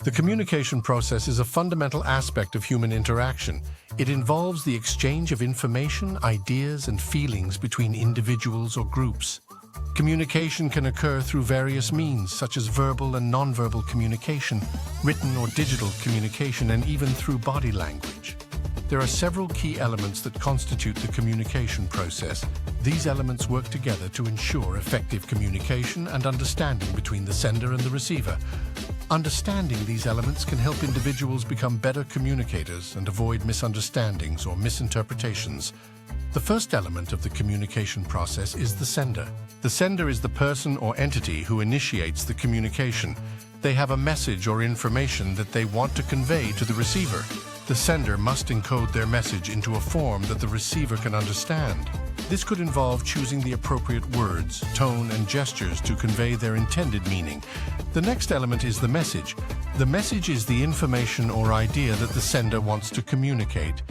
The communication process is a fundamental aspect of human interaction. It involves the exchange of information, ideas, and feelings between individuals or groups. Communication can occur through various means, such as verbal and nonverbal communication, written or digital communication, and even through body language. There are several key elements that constitute the communication process. These elements work together to ensure effective communication and understanding between the sender and the receiver. Understanding these elements can help individuals become better communicators and avoid misunderstandings or misinterpretations. The first element of the communication process is the sender. The sender is the person or entity who initiates the communication. They have a message or information that they want to convey to the receiver. The sender must encode their message into a form that the receiver can understand. This could involve choosing the appropriate words, tone, and gestures to convey their intended meaning. The next element is the message. The message is the information or idea that the sender wants to communicate.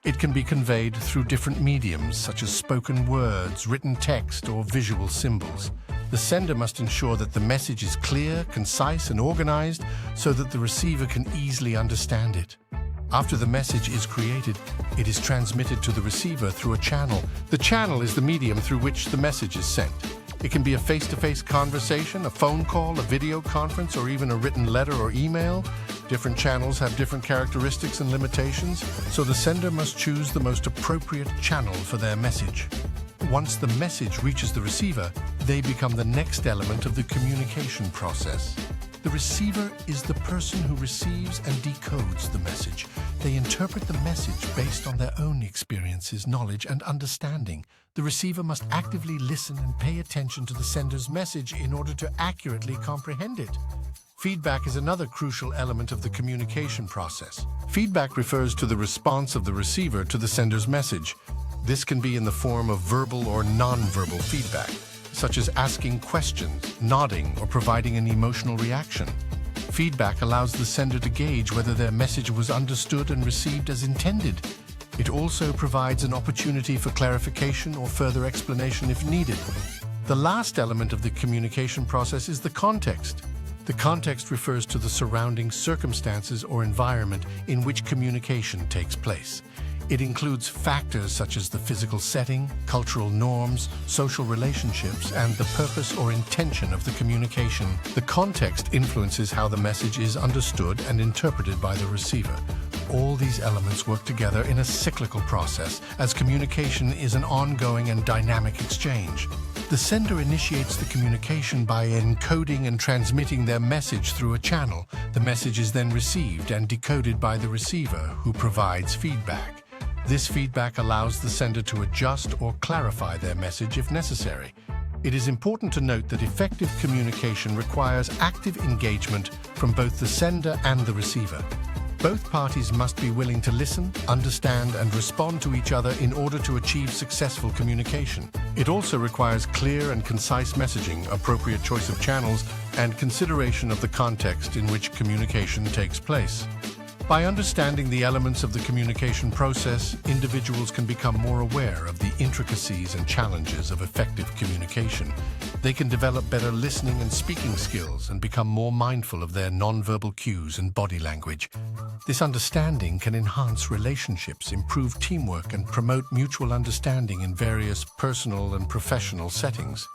It can be conveyed through different mediums, such as spoken words, written text, or visual symbols. The sender must ensure that the message is clear, concise, and organized so that the receiver can easily understand it. After the message is created, it is transmitted to the receiver through a channel. The channel is the medium through which the message is sent. It can be a face-to-face conversation, a phone call, a video conference, or even a written letter or email. Different channels have different characteristics and limitations, so the sender must choose the most appropriate channel for their message. Once the message reaches the receiver, they become the next element of the communication process. The receiver is the person who receives and decodes the message. They interpret the message based on their own experiences, knowledge, and understanding. The receiver must actively listen and pay attention to the sender's message in order to accurately comprehend it. Feedback is another crucial element of the communication process. Feedback refers to the response of the receiver to the sender's message. This can be in the form of verbal or nonverbal feedback, such as asking questions, nodding, or providing an emotional reaction. Feedback allows the sender to gauge whether their message was understood and received as intended. It also provides an opportunity for clarification or further explanation if needed. The last element of the communication process is the context. The context refers to the surrounding circumstances or environment in which communication takes place. It includes factors such as the physical setting, cultural norms, social relationships, and the purpose or intention of the communication. The context influences how the message is understood and interpreted by the receiver. All these elements work together in a cyclical process, as communication is an ongoing and dynamic exchange. The sender initiates the communication by encoding and transmitting their message through a channel. The message is then received and decoded by the receiver, who provides feedback. This feedback allows the sender to adjust or clarify their message if necessary. It is important to note that effective communication requires active engagement from both the sender and the receiver. Both parties must be willing to listen, understand, and respond to each other in order to achieve successful communication. It also requires clear and concise messaging, appropriate choice of channels, and consideration of the context in which communication takes place. By understanding the elements of the communication process, individuals can become more aware of the intricacies and challenges of effective communication. They can develop better listening and speaking skills and become more mindful of their nonverbal cues and body language. This understanding can enhance relationships, improve teamwork, and promote mutual understanding in various personal and professional settings.